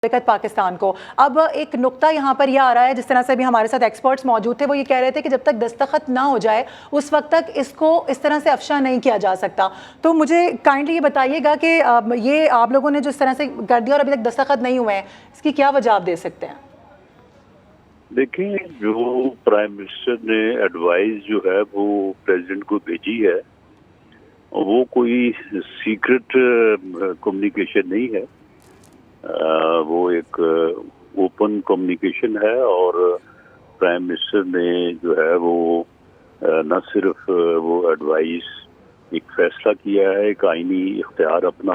ममलिकत पाकिस्तान को। अब एक नुक्ता यहाँ पर यह आ रहा है, जिस तरह से भी हमारे साथ एक्सपर्ट्स मौजूद थे, वो ये कह रहे थे कि जब तक दस्तखत ना हो जाए उस वक्त तक इसको इस तरह से अफशा नहीं किया जा सकता। तो मुझे काइंडली ये बताइएगा कि ये आप लोगों ने जिस तरह से कर दिया और अभी तक दस्तखत नहीं हुए हैं, इसकी क्या वजह आप दे सकते हैं? देखिए, जो प्राइम मिनिस्टर ने एडवाइस जो है वो प्रेसिडेंट को भेजी है, वो कोई सीक्रेट कम्युनिकेशन नहीं है। वो एक ओपन कम्युनिकेशन है और प्राइम मिनिस्टर ने जो है वो न सिर्फ वो एडवाइस एक फैसला किया है, एक आईनी इख्तियार अपना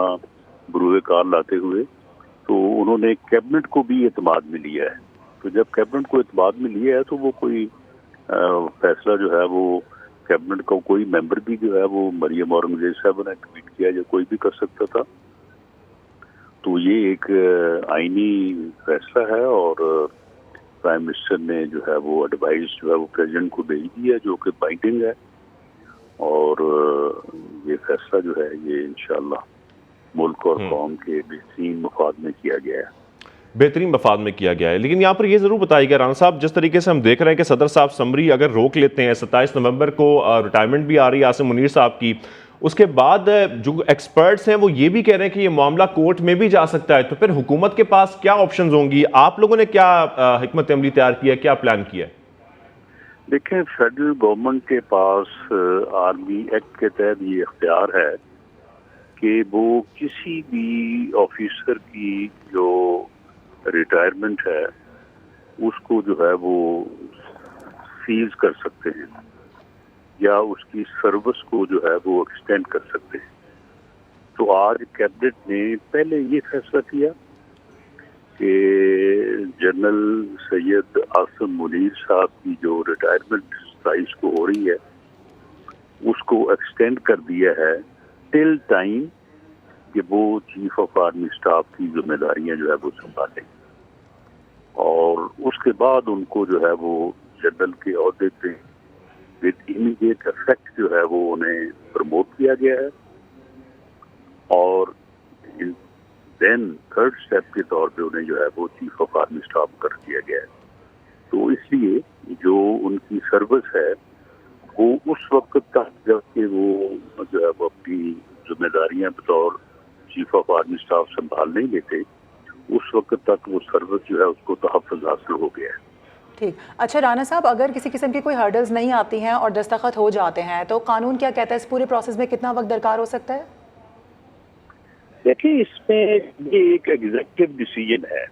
बरूए कार लाते हुए, तो उन्होंने कैबिनेट को भी एतमाद में लिया है। तो जब कैबिनेट को एतमाद में लिया है तो वो कोई फैसला जो है वो कैबिनेट का कोई मेंबर भी जो है वो मरियम औरंगजेब साहब ने ट्वीट किया, जो कोई भी कर सकता था। तो ये एक आईनी फैसला है और प्राइम मिनिस्टर ने जो है वो एडवाइस जो है वो प्रेसिडेंट को भेज दी है, जो कि बाइंडिंग है। और ये फैसला जो है ये इंशाअल्लाह मुल्क और कौम के बेहतरीन मफाद में किया गया है, बेहतरीन मफाद में किया गया है। लेकिन यहाँ पर ये ज़रूर बताइएगा राना साहब, जिस तरीके से हम देख रहे हैं कि सदर साहब समरी अगर रोक लेते हैं, 27 नवंबर को रिटायरमेंट भी आ रही है आसिम मुनीर साहब की, उसके बाद जो एक्सपर्ट्स हैं वो ये भी कह रहे हैं कि ये मामला कोर्ट में भी जा सकता है, तो फिर हुकूमत के पास क्या ऑप्शंस होंगी? आप लोगों ने क्या हिकमत अमली तैयार किया, क्या प्लान किया है? देखें, फेडरल गवर्नमेंट के पास आर्मी एक्ट के तहत ये इख्तियार है कि वो किसी भी ऑफिसर की जो रिटायरमेंट है उसको जो है वो सीज कर सकते हैं या उसकी सर्विस को जो है वो एक्सटेंड कर सकते हैं। तो आज कैबिनेट ने पहले ये फैसला किया कि जनरल सैयद आसिम मुनीर साहब की जो रिटायरमेंट 27 को हो रही है उसको एक्सटेंड कर दिया है टिल टाइम कि वो चीफ ऑफ आर्मी स्टाफ की जिम्मेदारियां जो है वो संभालें, और उसके बाद उनको जो है वो जनरल के ओहदे पे विद इमीडिएट इफेक्ट जो है वो उन्हें प्रमोट किया गया है। और देन थर्ड स्टेप के तौर पे उन्हें जो है वो चीफ ऑफ आर्मी स्टाफ कर दिया गया है। तो इसलिए जो उनकी सर्विस है वो उस वक्त तक जबकि वो जो है वो अपनी जिम्मेदारियां बतौर चीफ ऑफ आर्मी स्टाफ संभाल नहीं लेते, उस वक्त तक वो सर्विस जो है उसको तहफ़्फ़ुज़ हासिल हो गया है। ठीक। अच्छा राना साहब, अगर किसी किस्म की कोई हर्डल्स नहीं आती हैं और दस्तखत हो जाते हैं तो कानून क्या कहता है, इस पूरे प्रोसेस में कितना वक्त दरकार हो सकता है? देखिए, इसमें ये एक एग्जीक्यूटिव डिसीजन है,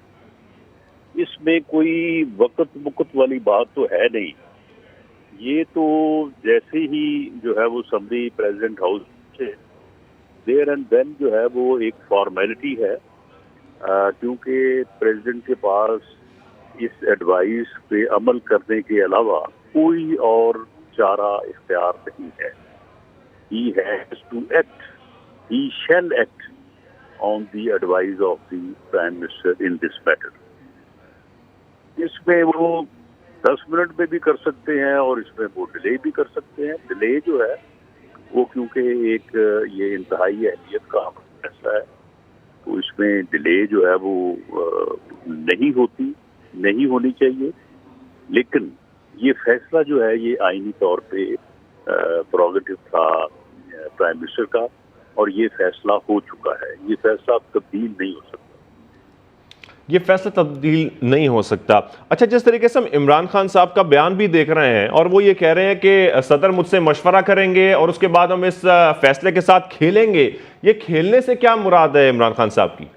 इसमें कोई वक्त मुकत वाली बात तो है नहीं। ये तो जैसे ही जो है वो समरी प्रेसिडेंट हाउस से देयर एंड देन जो है वो एक फॉर्मेलिटी है, क्योंकि प्रेसिडेंट के पास इस एडवाइस पे अमल करने के अलावा कोई और चारा इख्तियार नहीं है। He has to act, he shall act on the advice of the Prime Minister in this matter. इसमें वो 10 मिनट में भी कर सकते हैं और इसमें वो डिले भी कर सकते हैं। डिले जो है वो क्योंकि एक ये इंतहाई अहमियत का फैसला है, तो इसमें डिले जो है वो नहीं होनी चाहिए। लेकिन ये फैसला जो है ये आईनी तौर पे प्रोगेटिव था प्राइम मिनिस्टर का, और ये फैसला हो चुका है। ये फैसला तब्दील नहीं हो सकता। ये फैसला तब्दील नहीं हो सकता। अच्छा, जिस तरीके से हम इमरान खान साहब का बयान भी देख रहे हैं और वो ये कह रहे हैं कि सदर मुझसे मशवरा करेंगे और उसके बाद हम इस फैसले के साथ खेलेंगे, ये खेलने से क्या मुराद है इमरान खान साहब की?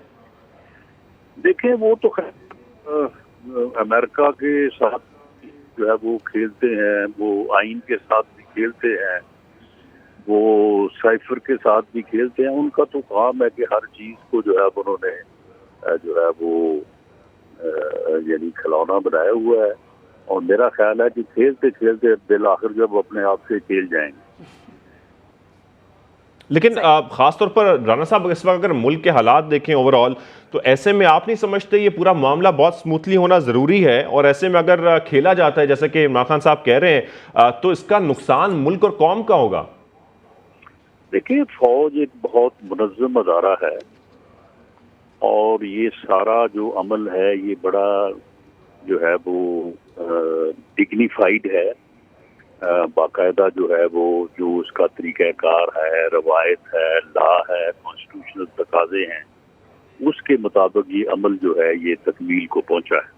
देखिए, वो तो अमेरिका के साथ जो है वो खेलते हैं, वो आइन के साथ भी खेलते हैं, वो साइफर के साथ भी खेलते हैं। उनका तो काम है कि हर चीज को जो है उन्होंने जो है वो यानी खिलौना बनाया हुआ है, और मेरा ख्याल है कि खेलते खेलते बिल आखिर जब अपने आप से खेल जाएंगे। लेकिन खासतौर पर राना साहब, इस वक्त अगर मुल्क के हालात देखें ओवरऑल, तो ऐसे में आप नहीं समझते ये पूरा मामला बहुत स्मूथली होना ज़रूरी है, और ऐसे में अगर खेला जाता है जैसे कि इमरान खान साहब कह रहे हैं, तो इसका नुकसान मुल्क और कौम का होगा? देखिए, फौज एक बहुत मुनज़्ज़म अदारा है اور یہ سارا جو عمل ہے یہ بڑا جو ہے وہ ڈگنیفائڈ ہے، باقاعدہ جو ہے وہ جو اس کا طریقہ کار ہے، روایت ہے، لا ہے، کانسٹیٹیوشنل تقاضے ہیں، اس کے مطابق یہ عمل جو ہے یہ تکمیل کو پہنچا ہے۔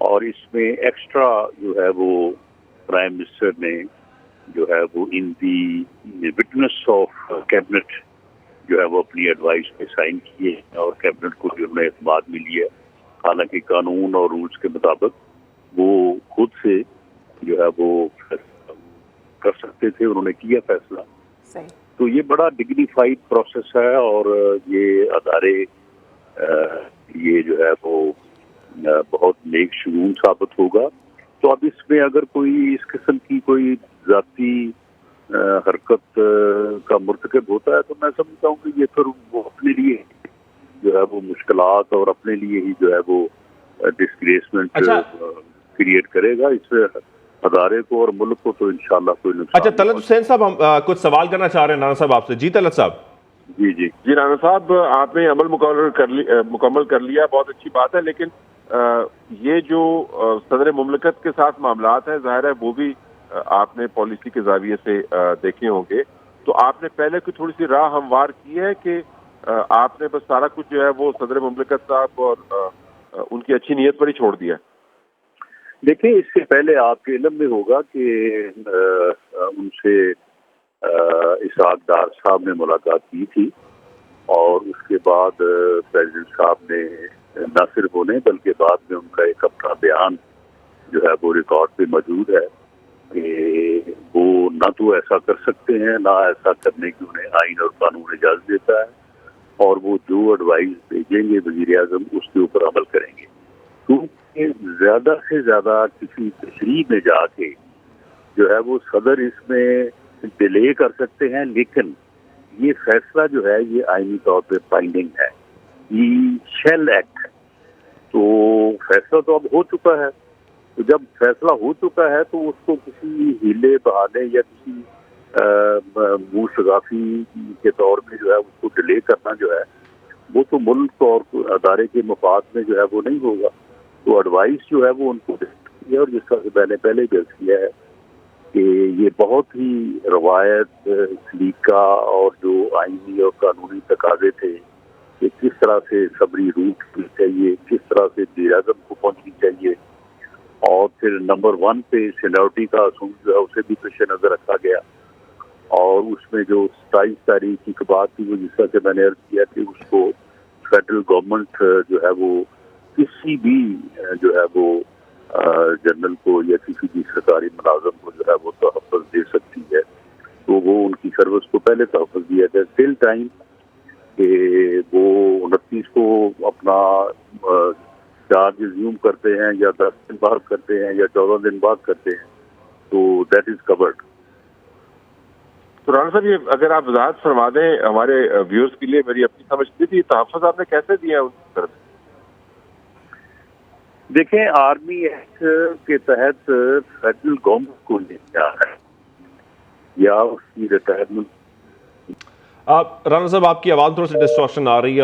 اور اس میں ایکسٹرا جو ہے وہ پرائم منسٹر نے جو ہے وہ ان دی وٹنس آف کیبنٹ جو ہے وہ اپنی ایڈوائس پہ سائن کیے اور کیبنٹ کو بھی انہوں نے اعتماد میں لیا، حالانکہ قانون اور رولز کے مطابق وہ خود سے جو ہے وہ کر سکتے تھے، انہوں نے کیا فیصلہ۔ صحیح۔ تو یہ بڑا ڈگنیفائڈ پروسیس ہے اور یہ ادارے یہ جو ہے وہ بہت نیک شگون ثابت ہوگا۔ تو اب اس میں اگر کوئی اس قسم کی کوئی ذاتی حرکت کا مرتکب ہوتا ہے تو میں سمجھتا ہوں کہ یہ پھر وہ اپنے لیے جو ہے وہ مشکلات اور اپنے لیے ہی جو ہے وہ ڈسگریسمنٹ کریٹ کرے گا، اس سے ادارے کو اور ملک کو تو انشاءاللہ کوئی نقصان۔ اچھا طلعت حسین صاحب، ہم کچھ سوال کرنا چاہ رہے ہیں رانا صاحب آپ سے۔ جی طلعت صاحب۔ جی رانا صاحب، آپ نے عمل مکمل کر لیا، بہت اچھی بات ہے، لیکن یہ جو صدر مملکت کے ساتھ معاملات ہیں، ظاہر ہے وہ بھی آپ نے پالیسی کے زاویے سے دیکھے ہوں گے، تو آپ نے پہلے کوئی تھوڑی سی راہ ہموار کی ہے کہ آپ نے بس سارا کچھ جو ہے وہ صدر مملکت صاحب اور ان کی اچھی نیت پر ہی چھوڑ دیا؟ دیکھیں، اس سے پہلے آپ کے علم میں ہوگا کہ ان سے اسحاق ڈار صاحب نے ملاقات کی تھی، اور اس کے بعد پریزیڈنٹ صاحب نے نہ صرف انہیں بلکہ بعد میں ان کا ایک اپنا بیان جو ہے وہ ریکارڈ پہ موجود ہے کہ وہ نہ تو ایسا کر سکتے ہیں، نہ ایسا کرنے کی انہیں آئین اور قانون اجازت دیتا ہے، اور وہ جو ایڈوائز بھیجیں گے وزیر اعظم اس کے اوپر عمل کریں گے۔ کیونکہ زیادہ سے زیادہ کسی تشریح میں جا کے جو ہے وہ صدر اس میں ڈیلے کر سکتے ہیں، لیکن یہ فیصلہ جو ہے یہ آئینی طور پہ بائنڈنگ ہے، یہ شیل ایکٹ ہے۔ تو فیصلہ تو اب ہو چکا ہے، تو جب فیصلہ ہو چکا ہے تو اس کو کسی ہیلے بہانے یا کسی منہ شگافی کے طور پہ جو ہے اس کو ڈیلے کرنا جو ہے وہ تو ملک اور ادارے کے مفاد میں جو ہے وہ نہیں ہوگا۔ تو ایڈوائس جو ہے وہ ان کو دے، اور جس کا میں نے پہلے بھی عرض کیا ہے کہ یہ بہت ہی روایت، سلیقہ اور جو آئینی اور قانونی تقاضے تھے کہ کس طرح سے صبری روٹ ہونی چاہیے، کس طرح سے وزیر اعظم کو پہنچنی چاہیے، اور پھر نمبر 1 پہ سینیورٹی کا اصول جو ہے اسے بھی پیش نظر رکھا گیا، اور اس میں جو 27 تاریخ کی بات تھی وہ جس طرح سے میں نے عرض کیا کہ اس کو فیڈرل گورنمنٹ جو ہے وہ کسی بھی جو ہے وہ جنرل کو یا کسی بھی سرکاری ملازم کو جو ہے وہ تحفظ دے سکتی ہے، تو وہ ان کی سروس کو پہلے تحفظ دیا جائے ٹل ٹائم کہ وہ 29 کو اپنا چارج ریزیوم کرتے ہیں یا 10 دن بعد کرتے ہیں یا 14 دن بعد کرتے ہیں، تو دیٹ از کورڈ۔ تو رانا صاحب، یہ اگر آپ وضاحت فرما دیں ہمارے ویورز کے لیے، میری اپنی سمجھ تھی تحفظ آپ نے کیسے دیا ہے ان کی طرف؟ دیکھیں، آرمی ایکٹ کے تحت فیڈرل گورنمنٹ کو لیا ہے یا اس کی ریٹائرمنٹ۔ رانا صاحب آپ کی آواز تھوڑا سی ڈسٹرکشن آ رہی ہے۔